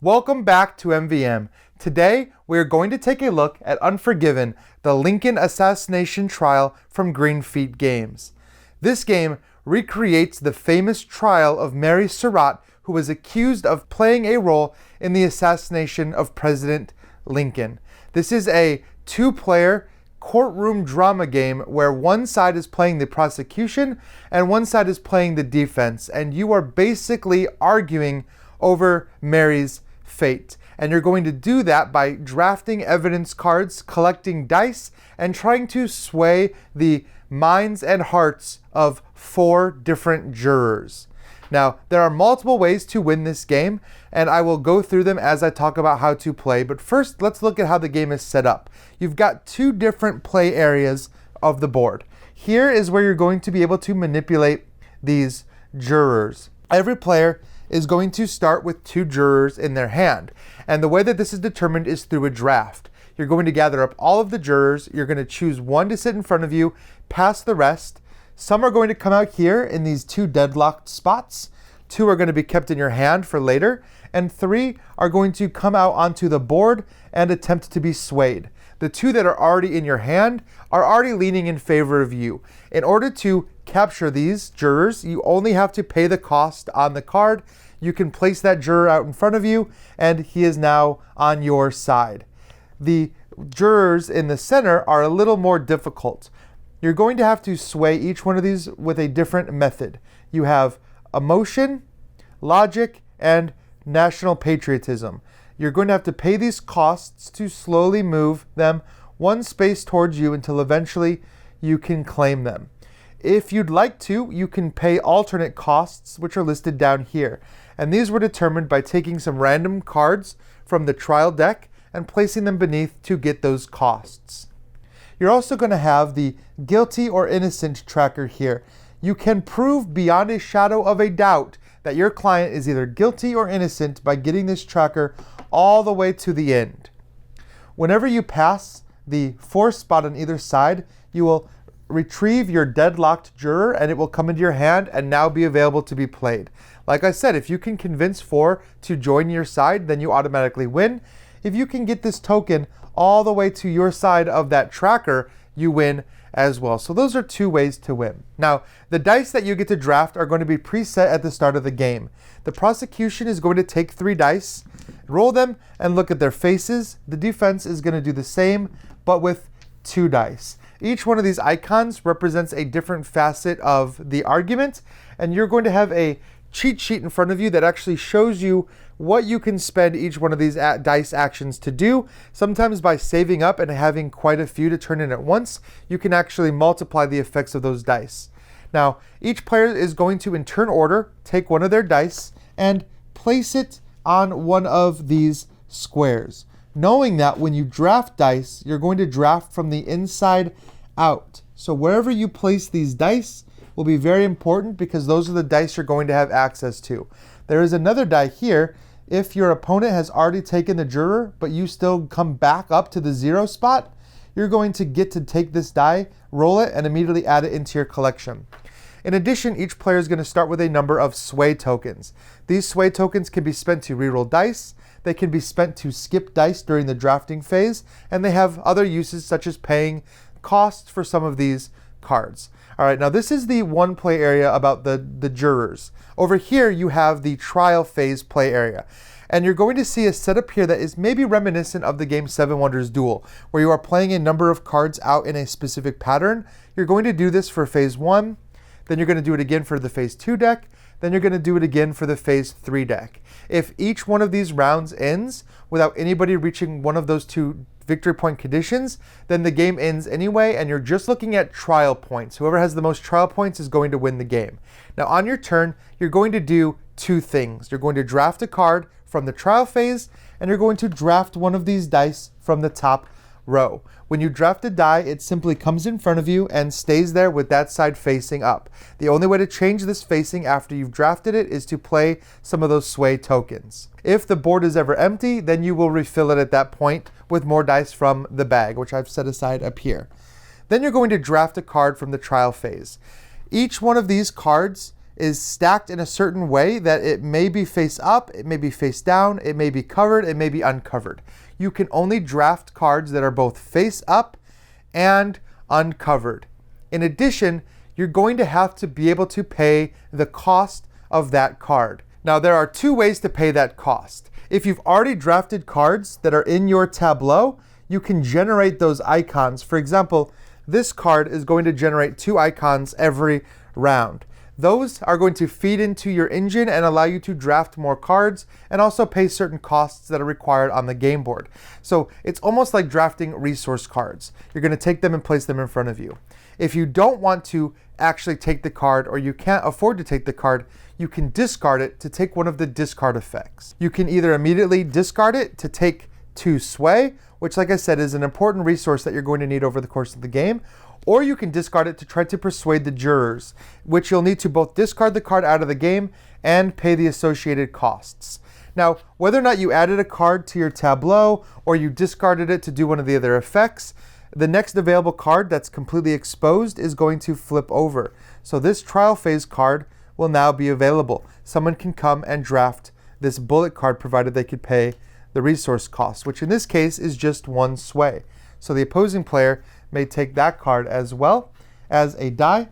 Welcome back to MVM. Today, we are going to take a look at Unforgiven, the Lincoln assassination trial from Greenfeet Games. This game recreates the famous trial of Mary Surratt, who was accused of playing a role in the assassination of President Lincoln. This is a two-player courtroom drama game where one side is playing the prosecution and one side is playing the defense, and you are basically arguing over Mary's fate. And you're going to do that by drafting evidence cards, collecting dice, and trying to sway the minds and hearts of 4 different jurors. Now, there are multiple ways to win this game, and I will go through them as I talk about how to play. But first, let's look at how the game is set up. You've got 2 different play areas of the board. Here is where you're going to be able to manipulate these jurors. Every player is going to start with 2 jurors in their hand. And the way that this is determined is through a draft. You're going to gather up all of the jurors. You're going to choose one to sit in front of you, pass the rest. Some are going to come out here in these 2 deadlocked spots. 2 are going to be kept in your hand for later. And 3 are going to come out onto the board and attempt to be swayed. The 2 that are already in your hand are already leaning in favor of you. In order to capture these jurors, you only have to pay the cost on the card. You can place that juror out in front of you, and he is now on your side. The jurors in the center are a little more difficult. You're going to have to sway each one of these with a different method. You have emotion, logic, and national patriotism. You're going to have to pay these costs to slowly move them one space towards you until eventually you can claim them. If you'd like to, you can pay alternate costs, which are listed down here. And these were determined by taking some random cards from the trial deck and placing them beneath to get those costs. You're also going to have the guilty or innocent tracker here. You can prove beyond a shadow of a doubt that your client is either guilty or innocent by getting this tracker all the way to the end. Whenever you pass the 4th spot on either side, you will retrieve your deadlocked juror and it will come into your hand and now be available to be played. Like I said, if you can convince 4 to join your side, then you automatically win. If you can get this token all the way to your side of that tracker, you win as well. So those are 2 ways to win. Now, the dice that you get to draft are going to be preset at the start of the game. The prosecution is going to take 3 dice, roll them, and look at their faces. The defense is going to do the same, but with 2 dice. Each one of these icons represents a different facet of the argument, and you're going to have a cheat sheet in front of you that actually shows you what you can spend each one of these dice actions to do. Sometimes by saving up and having quite a few to turn in at once, you can actually multiply the effects of those dice. Now, each player is going to, in turn order, take one of their dice and place it on one of these squares, knowing that when you draft dice, you're going to draft from the inside out. So wherever you place these dice will be very important because those are the dice you're going to have access to. There is another die here. If your opponent has already taken the juror, but you still come back up to the 0 spot, you're going to get to take this die, roll it, and immediately add it into your collection. In addition, each player is going to start with a number of sway tokens. These sway tokens can be spent to reroll dice, they can be spent to skip dice during the drafting phase, and they have other uses such as paying costs for some of these cards. All right, now this is the one play area about the jurors. Over here, you have the trial phase play area. And you're going to see a setup here that is maybe reminiscent of the game 7 Wonders Duel, where you are playing a number of cards out in a specific pattern. You're going to do this for phase 1, then you're going to do it again for the phase 2 deck, then you're going to do it again for the phase 3 deck. If each one of these rounds ends without anybody reaching one of those 2 victory point conditions, then the game ends anyway, and you're just looking at trial points. Whoever has the most trial points is going to win the game. Now, on your turn, you're going to do 2 things. You're going to draft a card from the trial phase, and you're going to draft one of these dice from the top row. When you draft a die, it simply comes in front of you and stays there with that side facing up. The only way to change this facing after you've drafted it is to play some of those sway tokens. If the board is ever empty, then you will refill it at that point with more dice from the bag, which I've set aside up here. Then you're going to draft a card from the trial phase. Each one of these cards is stacked in a certain way that it may be face up, it may be face down, it may be covered, it may be uncovered. You can only draft cards that are both face up and uncovered. In addition, you're going to have to be able to pay the cost of that card. Now, there are two ways to pay that cost. If you've already drafted cards that are in your tableau, you can generate those icons. For example, this card is going to generate 2 icons every round. Those are going to feed into your engine and allow you to draft more cards and also pay certain costs that are required on the game board. So it's almost like drafting resource cards. You're going to take them and place them in front of you. If you don't want to actually take the card, or you can't afford to take the card, you can discard it to take one of the discard effects. You can either immediately discard it to take 2 sway, which, like I said, is an important resource that you're going to need over the course of the game, or you can discard it to try to persuade the jurors, which you'll need to both discard the card out of the game and pay the associated costs. Now, whether or not you added a card to your tableau or you discarded it to do one of the other effects, the next available card that's completely exposed is going to flip over. So this trial phase card will now be available. Someone can come and draft this bullet card provided they could pay the resource cost, which in this case is just 1 sway. So the opposing player may take that card as well as a die,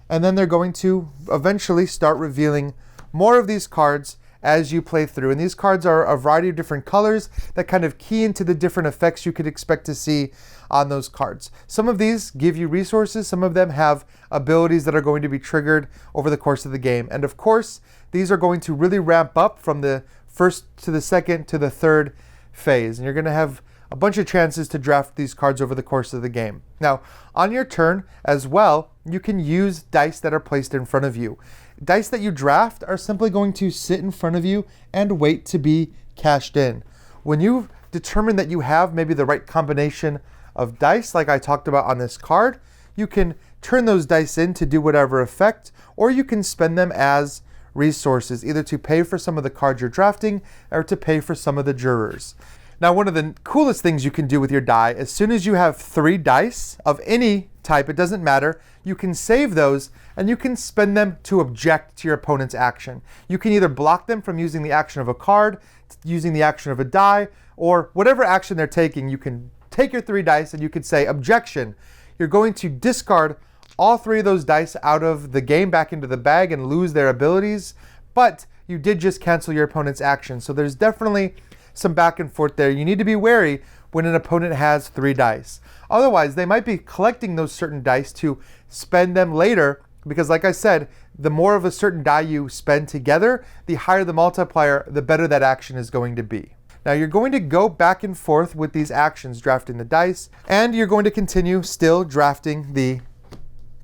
and then they're going to eventually start revealing more of these cards as you play through. And these cards are a variety of different colors that kind of key into the different effects you could expect to see on those cards. Some of these give you resources, some of them have abilities that are going to be triggered over the course of the game. And of course, these are going to really ramp up from the first to the second to the third phase. And you're going to have a bunch of chances to draft these cards over the course of the game. Now, on your turn as well, you can use dice that are placed in front of you. Dice that you draft are simply going to sit in front of you and wait to be cashed in. When you determine that you have maybe the right combination of dice, like I talked about on this card, you can turn those dice in to do whatever effect, or you can spend them as resources, either to pay for some of the cards you're drafting or to pay for some of the jurors. Now, one of the coolest things you can do with your die, as soon as you have 3 dice of any type, it doesn't matter, you can save those and you can spend them to object to your opponent's action. You can either block them from using the action of a card, using the action of a die, or whatever action they're taking. You can take your 3 dice and you could say, objection. You're going to discard all 3 of those dice out of the game back into the bag and lose their abilities, but you did just cancel your opponent's action. So there's definitely some back and forth there. You need to be wary when an opponent has 3 dice. Otherwise, they might be collecting those certain dice to spend them later, because like I said, the more of a certain die you spend together, the higher the multiplier, the better that action is going to be. Now, you're going to go back and forth with these actions, drafting the dice, and you're going to continue still drafting the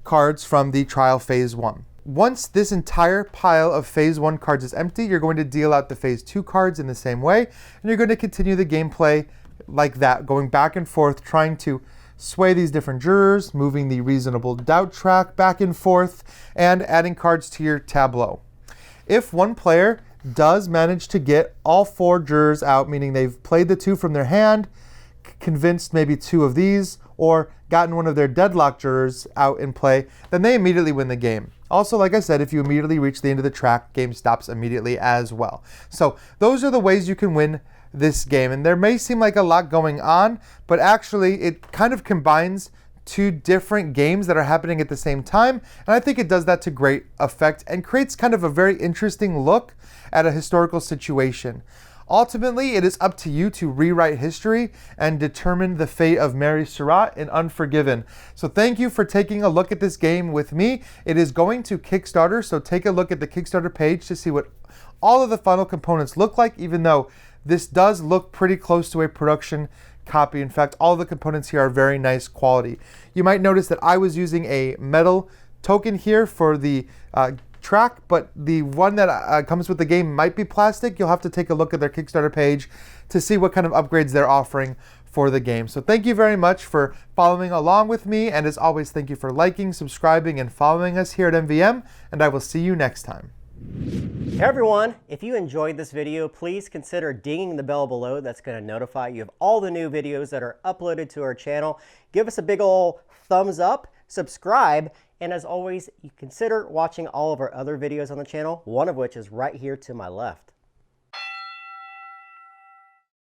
cards from the trial phase 1. Once this entire pile of phase 1 cards is empty, you're going to deal out the phase 2 cards in the same way, and you're going to continue the gameplay like that, going back and forth, trying to sway these different jurors, moving the reasonable doubt track back and forth, and adding cards to your tableau. If one player does manage to get all 4 jurors out, meaning they've played the 2 from their hand, convinced maybe 2 of these, or gotten one of their deadlock jurors out in play, then they immediately win the game. Also, like I said, if you immediately reach the end of the track, game stops immediately as well. So those are the ways you can win this game. And there may seem like a lot going on, but actually it kind of combines 2 different games that are happening at the same time. And I think it does that to great effect and creates kind of a very interesting look at a historical situation. Ultimately, it is up to you to rewrite history and determine the fate of Mary Surratt in Unforgiven. So thank you for taking a look at this game with me. It is going to Kickstarter, so take a look at the Kickstarter page to see what all of the final components look like, even though this does look pretty close to a production copy. In fact, all the components here are very nice quality. You might notice that I was using a metal token here for the track, but the one that comes with the game might be plastic. You'll have to take a look at their Kickstarter page to see what kind of upgrades they're offering for the game. So thank you very much for following along with me, and as always, thank you for liking, subscribing, and following us here at MVM, and I will see you next time. Hey everyone, if you enjoyed this video, please consider dinging the bell below. That's going to notify you of all the new videos that are uploaded to our channel. Give us a big ol' thumbs up. subscribe, and as always, you consider watching all of our other videos on the channel, one of which is right here to my left.